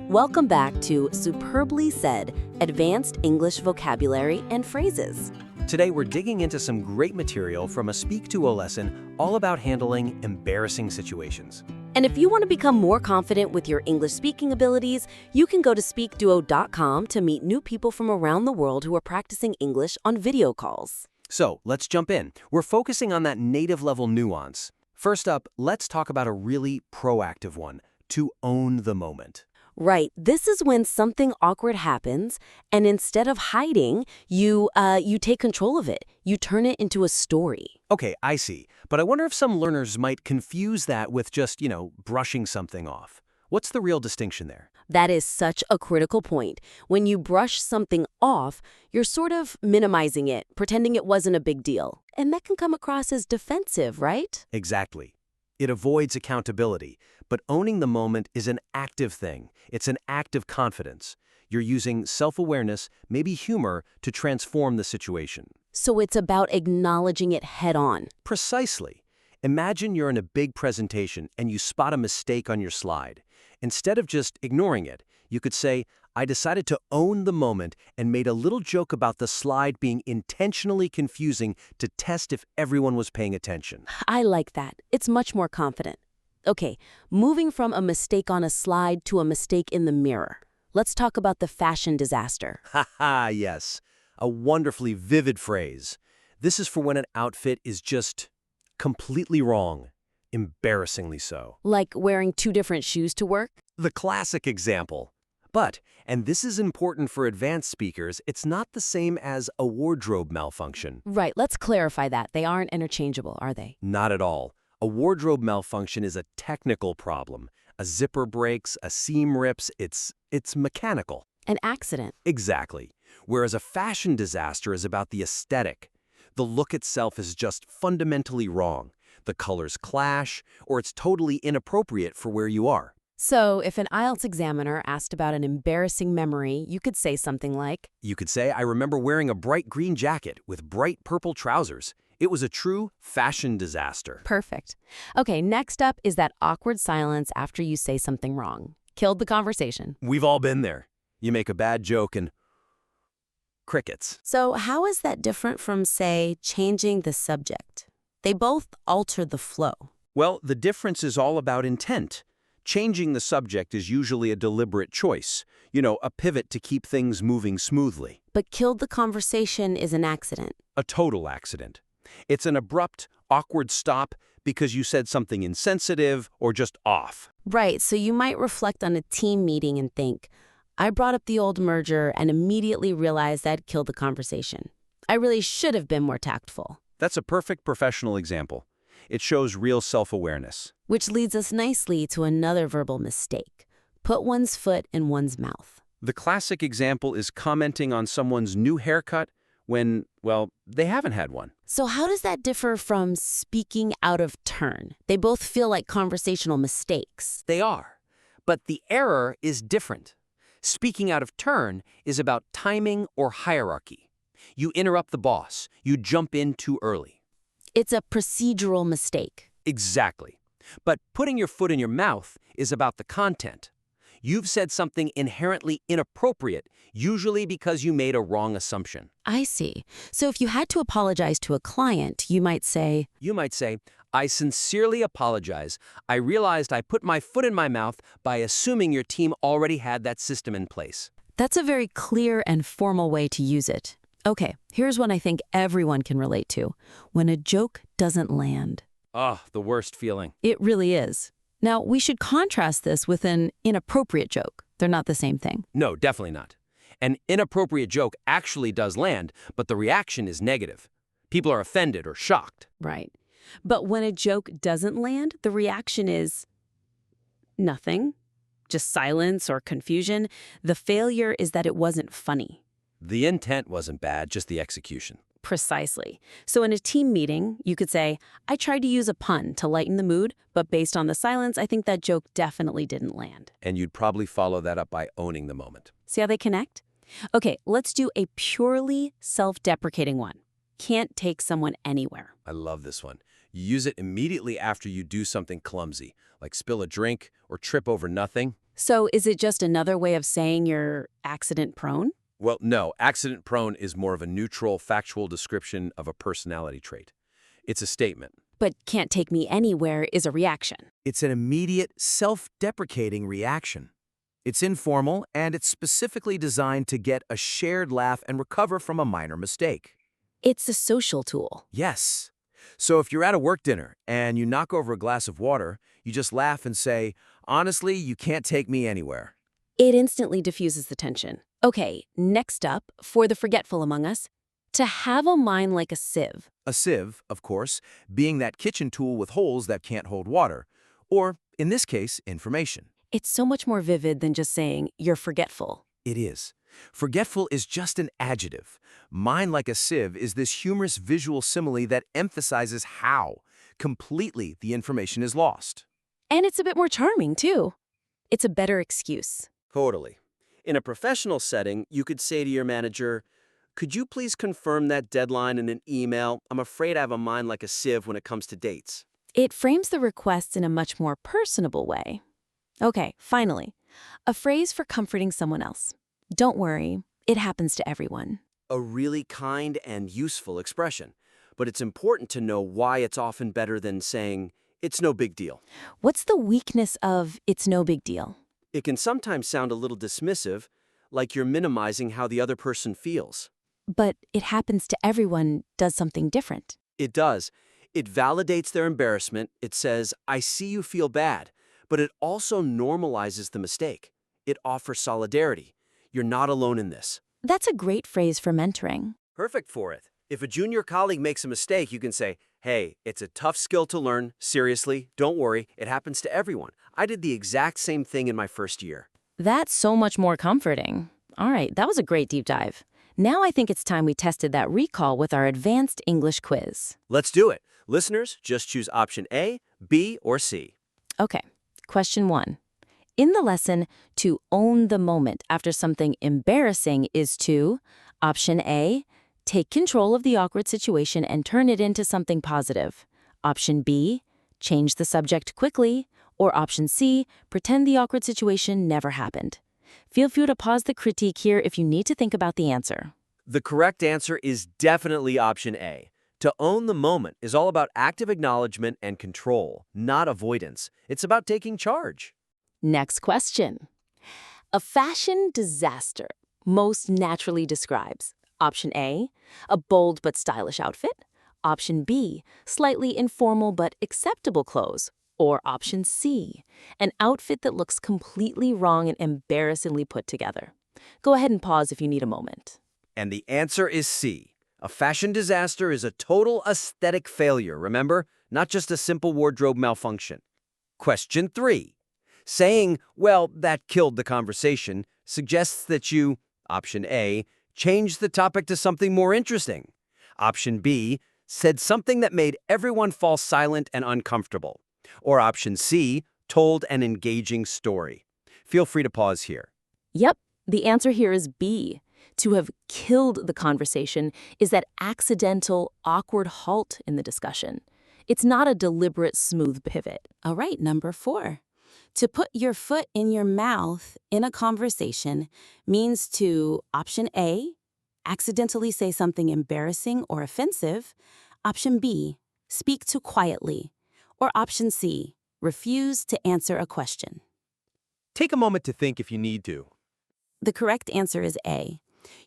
Welcome back to Superbly Said, Advanced English Vocabulary and Phrases. Today we're digging into some great material from a SpeakDuo lesson all about handling embarrassing situations. And if you want to become more confident with your English speaking abilities, you can go to SpeakDuo.com to meet new people from around the world who are practicing English on video calls. So let's jump in. We're focusing on that native level nuance. First up, let's talk about a really proactive one, to own the moment. Right, this is when something awkward happens, and instead of hiding, you take control of it. You turn it into a story. Okay, I see. But I wonder if some learners might confuse that with just, brushing something off. What's the real distinction there? That is such a critical point. When you brush something off, you're sort of minimizing it, pretending it wasn't a big deal. And that can come across as defensive, right? Exactly. It avoids accountability, but owning the moment is an active thing. It's an act of confidence. You're using self-awareness, maybe humor, to transform the situation. So it's about acknowledging it head on. Precisely. Imagine you're in a big presentation and you spot a mistake on your slide. Instead of just ignoring it, you could say, I decided to own the moment and made a little joke about the slide being intentionally confusing to test if everyone was paying attention. I like that. It's much more confident. Okay, moving from a mistake on a slide to a mistake in the mirror. Let's talk about the fashion disaster. Yes. A wonderfully vivid phrase. This is for when an outfit is just completely wrong. Embarrassingly so. Like wearing two different shoes to work? The classic example. But, and this is important for advanced speakers, it's not the same as a wardrobe malfunction. Right, let's clarify that. They aren't interchangeable, are they? Not at all. A wardrobe malfunction is a technical problem. A zipper breaks, a seam rips, it's mechanical. An accident. Exactly. Whereas a fashion disaster is about the aesthetic. The look itself is just fundamentally wrong. The colors clash, or it's totally inappropriate for where you are. So, if an IELTS examiner asked about an embarrassing memory, you could say something like, You could say, I remember wearing a bright green jacket with bright purple trousers. It was a true fashion disaster. Perfect. Okay, next up is that awkward silence after you say something wrong. Killed the conversation. We've all been there. You make a bad joke and crickets. So, how is that different from, say, changing the subject? They both alter the flow. Well, the difference is all about intent. Changing the subject is usually a deliberate choice, a pivot to keep things moving smoothly. But killed the conversation is an accident. A total accident. It's an abrupt, awkward stop because you said something insensitive or just off. Right, so you might reflect on a team meeting and think, I brought up the old merger and immediately realized I'd killed the conversation. I really should have been more tactful. That's a perfect professional example. It shows real self-awareness. Which leads us nicely to another verbal mistake. Put one's foot in one's mouth. The classic example is commenting on someone's new haircut when, they haven't had one. So how does that differ from speaking out of turn? They both feel like conversational mistakes. They are. But the error is different. Speaking out of turn is about timing or hierarchy. You interrupt the boss. You jump in too early. It's a procedural mistake. Exactly. But putting your foot in your mouth is about the content. You've said something inherently inappropriate, usually because you made a wrong assumption. I see. So if you had to apologize to a client, you might say, I sincerely apologize. I realized I put my foot in my mouth by assuming your team already had that system in place. That's a very clear and formal way to use it. Okay, here's one I think everyone can relate to. When a joke doesn't land. The worst feeling. It really is. Now, we should contrast this with an inappropriate joke. They're not the same thing. No, definitely not. An inappropriate joke actually does land, but the reaction is negative. People are offended or shocked. Right. But when a joke doesn't land, the reaction is nothing, just silence or confusion. The failure is that it wasn't funny. The intent wasn't bad, just the execution. Precisely. So in a team meeting, you could say, I tried to use a pun to lighten the mood, but based on the silence, I think that joke definitely didn't land. And you'd probably follow that up by owning the moment. See how they connect? Okay, let's do a purely self-deprecating one. Can't take someone anywhere. I love this one. You use it immediately after you do something clumsy, like spill a drink or trip over nothing. So is it just another way of saying you're accident-prone? Well, no, accident-prone is more of a neutral, factual description of a personality trait. It's a statement. But can't take me anywhere is a reaction. It's an immediate, self-deprecating reaction. It's informal, and it's specifically designed to get a shared laugh and recover from a minor mistake. It's a social tool. Yes. So if you're at a work dinner and you knock over a glass of water, you just laugh and say, "Honestly, you can't take me anywhere." It instantly diffuses the tension. Okay, next up, for the forgetful among us, to have a mind like a sieve. A sieve, of course, being that kitchen tool with holes that can't hold water, or, in this case, information. It's so much more vivid than just saying you're forgetful. It is. Forgetful is just an adjective. Mind like a sieve is this humorous visual simile that emphasizes how completely the information is lost. And it's a bit more charming, too. It's a better excuse. Totally. In a professional setting, you could say to your manager, "Could you please confirm that deadline in an email? I'm afraid I have a mind like a sieve when it comes to dates." It frames the request in a much more personable way. Okay, finally, a phrase for comforting someone else. Don't worry, it happens to everyone. A really kind and useful expression. But it's important to know why it's often better than saying, "It's no big deal." What's the weakness of "it's no big deal"? It can sometimes sound a little dismissive, like you're minimizing how the other person feels. But "it happens to everyone" does something different. It does. It validates their embarrassment. It says, "I see you feel bad," but it also normalizes the mistake. It offers solidarity. You're not alone in this. That's a great phrase for mentoring. Perfect for it. If a junior colleague makes a mistake, you can say, "Hey, it's a tough skill to learn. Seriously, don't worry. It happens to everyone. I did the exact same thing in my first year." That's so much more comforting. All right, that was a great deep dive. Now I think it's time we tested that recall with our advanced English quiz. Let's do it. Listeners, just choose option A, B, or C. Okay, question 1. In the lesson, to own the moment after something embarrassing is to, option A, take control of the awkward situation and turn it into something positive. Option B, change the subject quickly. Or option C, pretend the awkward situation never happened. Feel free to pause the critique here if you need to think about the answer. The correct answer is definitely option A. To own the moment is all about active acknowledgement and control, not avoidance. It's about taking charge. Next question. A fashion disaster most naturally describes option A, a bold but stylish outfit, option B, slightly informal but acceptable clothes, or option C, an outfit that looks completely wrong and embarrassingly put together. Go ahead and pause if you need a moment. And the answer is C. A fashion disaster is a total aesthetic failure, remember? Not just a simple wardrobe malfunction. Question 3. Saying, "Well, that killed the conversation," suggests that you, option A, changed the topic to something more interesting. Option B, said something that made everyone fall silent and uncomfortable. Or option C, told an engaging story. Feel free to pause here. Yep, the answer here is B. To have killed the conversation is that accidental, awkward halt in the discussion. It's not a deliberate, smooth pivot. All right, number 4. To put your foot in your mouth in a conversation means to, option A, accidentally say something embarrassing or offensive, option B, speak too quietly, or option C, refuse to answer a question. Take a moment to think if you need to. The correct answer is A.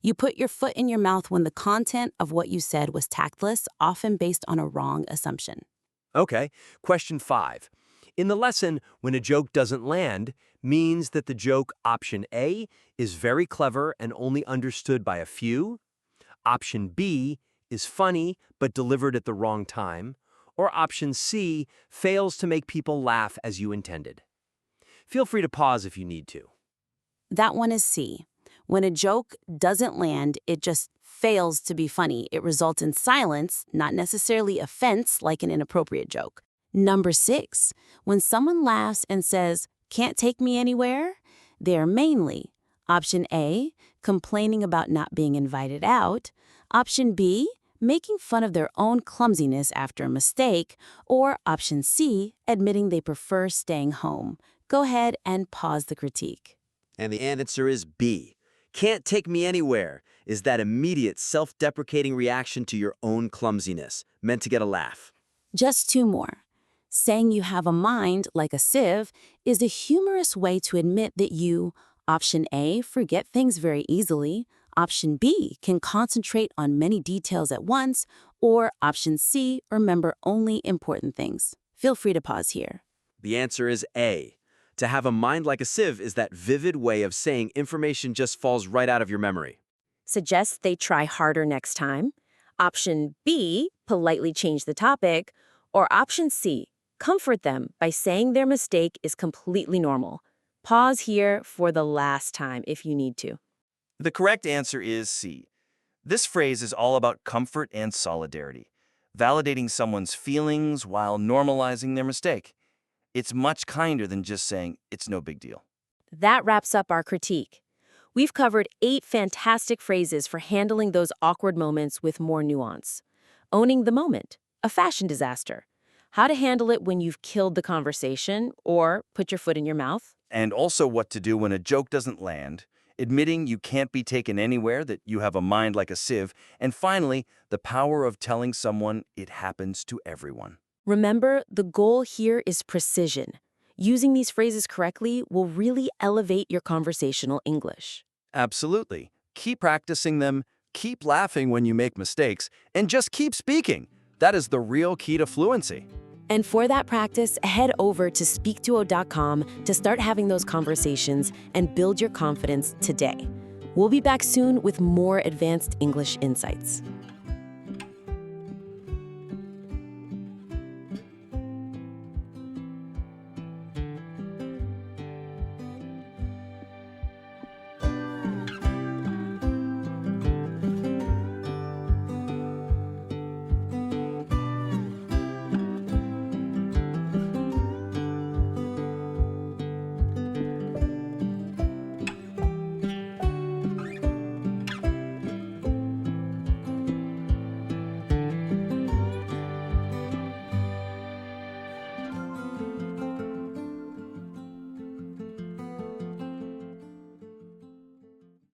You put your foot in your mouth when the content of what you said was tactless, often based on a wrong assumption. Okay, question 5. In the lesson, when a joke doesn't land, means that the joke, option A, is very clever and only understood by a few. Option B is funny but delivered at the wrong time. Or option C fails to make people laugh as you intended. Feel free to pause if you need to. That one is C. When a joke doesn't land, it just fails to be funny. It results in silence, not necessarily offense like an inappropriate joke. Number 6. When someone laughs and says, "Can't take me anywhere," they're mainly option A, complaining about not being invited out, option B, making fun of their own clumsiness after a mistake, or option C, admitting they prefer staying home. Go ahead and pause the critique. And the answer is B. Can't take me anywhere is that immediate self-deprecating reaction to your own clumsiness, meant to get a laugh. Just two more. Saying you have a mind like a sieve is a humorous way to admit that you, option A, forget things very easily, option B, can concentrate on many details at once, or option C, remember only important things. Feel free to pause here. The answer is A. To have a mind like a sieve is that vivid way of saying information just falls right out of your memory. Suggest they try harder next time. Option B, politely change the topic. Or option C, comfort them by saying their mistake is completely normal. Pause here for the last time if you need to. The correct answer is C. This phrase is all about comfort and solidarity, validating someone's feelings while normalizing their mistake. It's much kinder than just saying, it's no big deal. That wraps up our critique. We've covered 8 fantastic phrases for handling those awkward moments with more nuance. Owning the moment, a fashion disaster. How to handle it when you've killed the conversation or put your foot in your mouth. And also what to do when a joke doesn't land, admitting you can't be taken anywhere, that you have a mind like a sieve, and finally, the power of telling someone it happens to everyone. Remember, the goal here is precision. Using these phrases correctly will really elevate your conversational English. Absolutely. Keep practicing them, keep laughing when you make mistakes, and just keep speaking. That is the real key to fluency. And for that practice, head over to SpeakDuo.com to start having those conversations and build your confidence today. We'll be back soon with more advanced English insights.